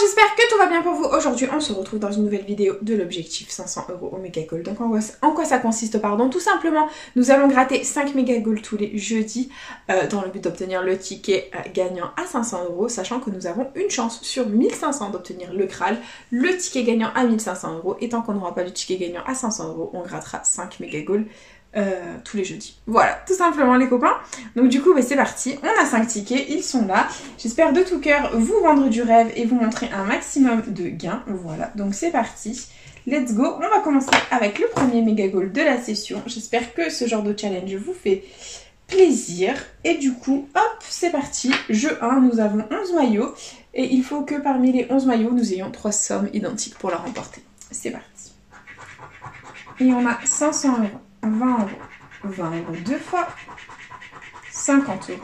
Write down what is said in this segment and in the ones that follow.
j'espère que tout va bien pour vous. Aujourd'hui, on se retrouve dans une nouvelle vidéo de l'objectif 500 € au Mega Gold. Donc en quoi ça consiste, pardon? Tout simplement, nous allons gratter 5 Mega Gold tous les jeudis dans le but d'obtenir le ticket gagnant à 500 €, sachant que nous avons une chance sur 1500 d'obtenir le Graal, le ticket gagnant à 1500 €. Et tant qu'on n'aura pas le ticket gagnant à 500 €, on grattera 5 Mega Gold tous les jeudis. Voilà, tout simplement les copains. Donc du coup, c'est parti. On a 5 tickets, ils sont là. J'espère de tout cœur vous vendre du rêve et vous montrer un maximum de gains. Voilà, donc c'est parti. Let's go. On va commencer avec le premier Mega Gold de la session. J'espère que ce genre de challenge vous fait plaisir. Et du coup, hop, c'est parti. Jeu 1, nous avons 11 maillots. Et il faut que parmi les 11 maillots, nous ayons 3 sommes identiques pour la remporter. C'est parti. Et on a 500 €. 20 €, 20 € deux fois, 50 €,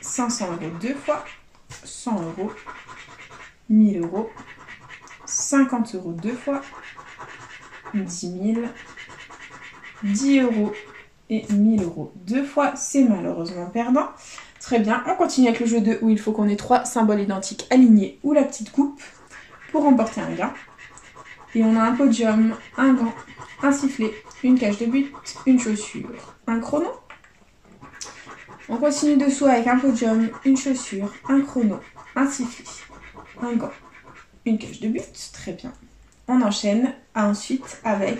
500 € deux fois, 100 €, 1000 €, 50 € deux fois, 10 000, 10 € et 1000 € deux fois, c'est malheureusement perdant. Très bien, on continue avec le jeu 2 où il faut qu'on ait 3 symboles identiques alignés ou la petite coupe pour remporter un gain. Et on a un podium, un gant, un sifflet, une cage de but, une chaussure, un chrono. On continue dessous avec un podium, une chaussure, un chrono, un sifflet, un gant, une cage de but. Très bien. On enchaîne ensuite avec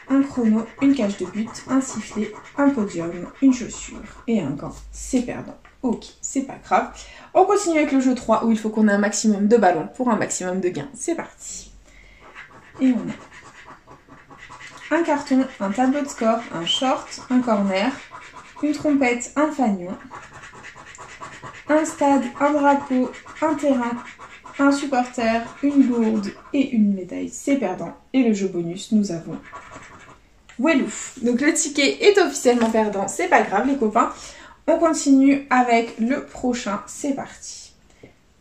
un chrono, une cage de but, un sifflet, un podium, une chaussure et un gant. C'est perdant. Ok, c'est pas grave. On continue avec le jeu 3 où il faut qu'on ait un maximum de ballons pour un maximum de gains. C'est parti. Et on a un carton, un tableau de score, un short, un corner, une trompette, un fanion, un stade, un drapeau, un terrain, un supporter, une gourde et une médaille. C'est perdant. Et le jeu bonus, nous avons Welouf. Donc le ticket est officiellement perdant. C'est pas grave les copains. On continue avec le prochain. C'est parti.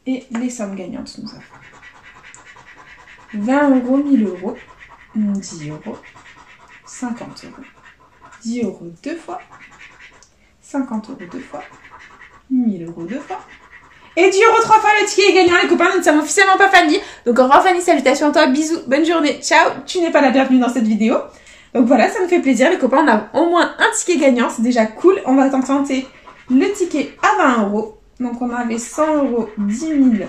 Et les sommes gagnantes, nous avons 20 €, 1000 €, 10 €, 50 €, 10 € deux fois, 50 € deux fois, 1000 € deux fois, et 10 € trois fois. Le ticket est gagnant les copains, nous ne sommes officiellement pas Fanny. Donc au revoir Fanny, salutations à toi, bisous, bonne journée, ciao. Tu n'es pas la bienvenue dans cette vidéo. Donc voilà, ça me fait plaisir les copains, on a au moins un ticket gagnant, c'est déjà cool. On va tenter le ticket à 20 €. Donc on avait 100 €, 10 000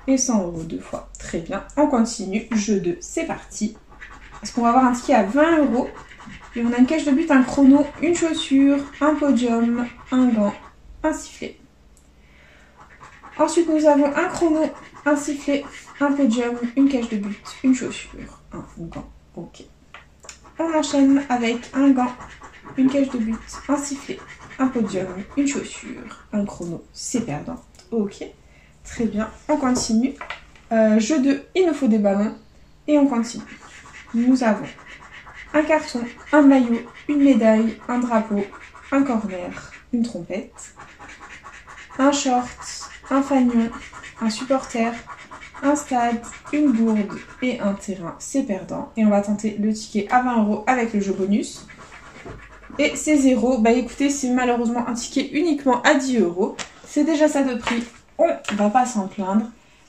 et 100 € deux fois. Très bien, on continue, jeu 2, c'est parti. Parce qu'on va avoir un ticket à 20 € et on a une cage de but, un chrono, une chaussure, un podium, un gant, un sifflet. Ensuite, nous avons un chrono, un sifflet, un podium, une cage de but, une chaussure, un gant. Ok. On enchaîne avec un gant, une cage de but, un sifflet, un podium, une chaussure, un chrono. C'est perdant. Ok. Très bien. On continue. Jeu 2, il nous faut des ballons et on continue. Nous avons un carton, un maillot, une médaille, un drapeau, un corner, une trompette, un short, un fanion, un supporter, un stade, une gourde et un terrain. C'est perdant. Et on va tenter le ticket à 20 € avec le jeu bonus. Et c'est 0. Écoutez, c'est malheureusement un ticket uniquement à 10 €. C'est déjà ça de prix. On va pas s'en plaindre.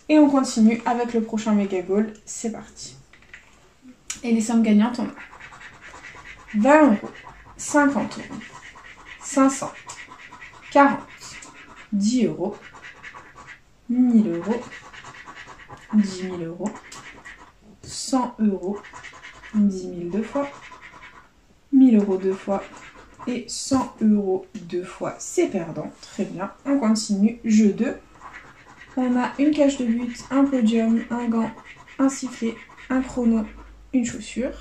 Et on continue avec le prochain Mega Gold. C'est parti. Et les sommes gagnantes, on a 20 €, 50 €, 500, 40, 10 €, 1000 €, 10 000 €, 100 €, 10 000 deux fois, 1000 € deux fois et 100 € deux fois. C'est perdant. Très bien. On continue. Jeu 2. On a une cage de but, un podium, un gant, un sifflet, un chrono, une chaussure.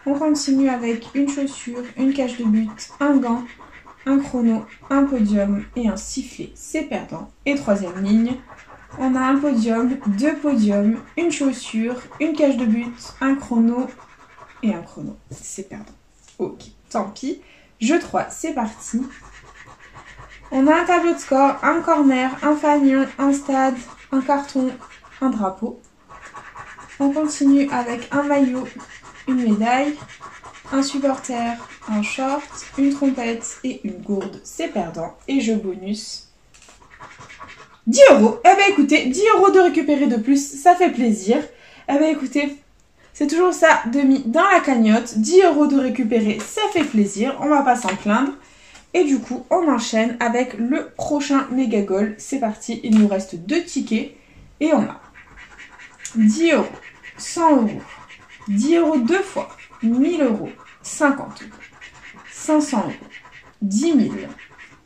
On continue avec une chaussure, une cage de but, un gant, un chrono, un podium et un sifflet. C'est perdant. Et troisième ligne, on a un podium, 2 podiums, une chaussure, une cage de but, un chrono et un chrono. C'est perdant. Ok, tant pis. Jeu 3, c'est parti. On a un tableau de score, un corner, un fanion, un stade, un carton, un drapeau. On continue avec un maillot, une médaille, un supporter, un short, une trompette et une gourde. C'est perdant. Et jeu bonus, 10 euros. Eh ben écoutez, 10 euros de récupérer de plus, ça fait plaisir. Eh ben écoutez, c'est toujours ça de mis dans la cagnotte. 10 euros de récupérer, ça fait plaisir. On va pas s'en plaindre. Et du coup, on enchaîne avec le prochain méga goal. C'est parti, il nous reste 2 tickets. Et on a 10 euros, 100 euros, 10 euros 2 fois, 1000 euros, 50 euros, 500 euros, 10 000.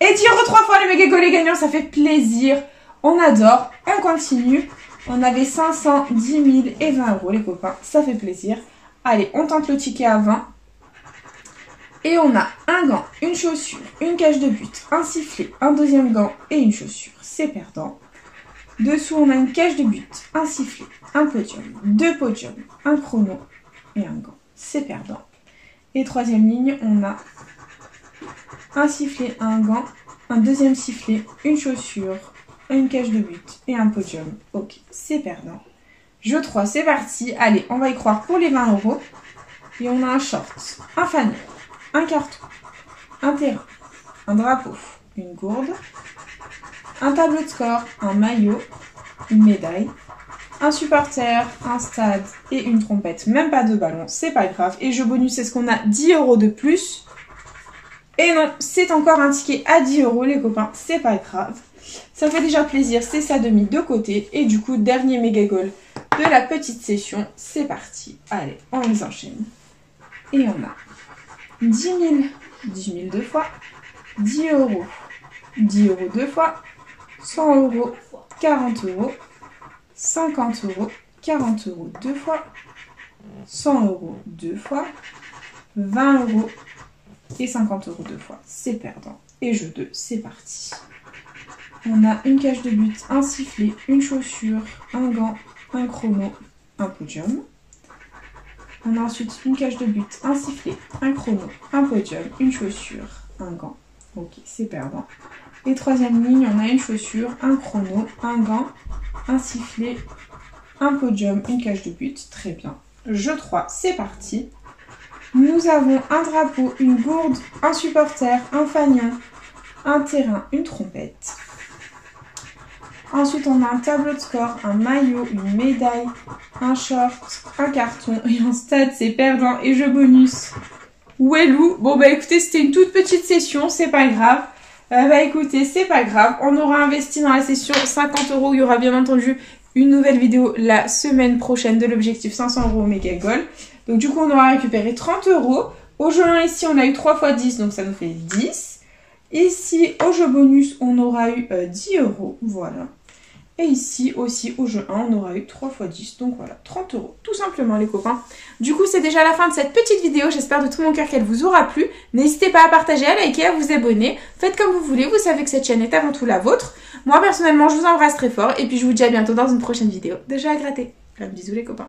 Et 10 euros 3 fois le méga goal est gagnant, ça fait plaisir. On adore, on continue. On avait 500, 10 000 et 20 euros les copains, ça fait plaisir. Allez, on tente le ticket à 20. Et on a un gant, une chaussure, une cage de but, un sifflet, un deuxième gant et une chaussure. C'est perdant. Dessous, on a une cage de but, un sifflet, un podium, 2 podiums, un chrono et un gant. C'est perdant. Et troisième ligne, on a un sifflet, un gant, un deuxième sifflet, une chaussure, une cage de but et un podium. Ok, c'est perdant. Jeu 3, c'est parti. Allez, on va y croire pour les 20 euros. Et on a un short, un fanny, un carton, un terrain, un drapeau, une gourde, un tableau de score, un maillot, une médaille, un supporter, un stade et une trompette. Même pas de ballon, c'est pas grave. Et jeu bonus, c'est ce qu'on a 10 euros de plus. Et non, c'est encore un ticket à 10 euros les copains, c'est pas grave. Ça fait déjà plaisir, c'est ça de mis de côté. Et du coup, dernier méga goal de la petite session, c'est parti. Allez, on les enchaîne. Et on a 10 000, 10 000 2 fois, 10 euros, 10 euros 2 fois, 100 euros, 40 euros, 50 euros, 40 euros 2 fois, 100 euros 2 fois, 20 euros et 50 euros 2 fois. C'est perdant. Et jeu 2, c'est parti. On a une cage de but, un sifflet, une chaussure, un gant, un chrono, un podium. On a ensuite une cage de but, un sifflet, un chrono, un podium, une chaussure, un gant. Ok, c'est perdant. Et troisième ligne, on a une chaussure, un chrono, un gant, un sifflet, un podium, une cage de but. Très bien. Jeu 3, c'est parti. Nous avons un drapeau, une gourde, un supporter, un fanion, un terrain, une trompette. Ensuite, on a un tableau de score, un maillot, une médaille, un short, un carton et un stade, c'est perdant. Et jeu bonus. Ouelou. Bon, bah écoutez, c'était une toute petite session, c'est pas grave. Bah écoutez, c'est pas grave. On aura investi dans la session 50 euros. Il y aura bien entendu une nouvelle vidéo la semaine prochaine de l'objectif 500 euros au méga goal. Donc du coup, on aura récupéré 30 euros. Au jeu 1, ici, on a eu 3 x 10, donc ça nous fait 10. Ici, au jeu bonus, on aura eu 10 euros. Voilà. Et ici aussi, au jeu 1, on aura eu 3 x 10. Donc voilà, 30 euros, tout simplement les copains. Du coup, c'est déjà la fin de cette petite vidéo. J'espère de tout mon cœur qu'elle vous aura plu. N'hésitez pas à partager, à liker, à vous abonner. Faites comme vous voulez, vous savez que cette chaîne est avant tout la vôtre. Moi, personnellement, je vous embrasse très fort. Et puis, je vous dis à bientôt dans une prochaine vidéo de jeux à gratter. Bisous les copains.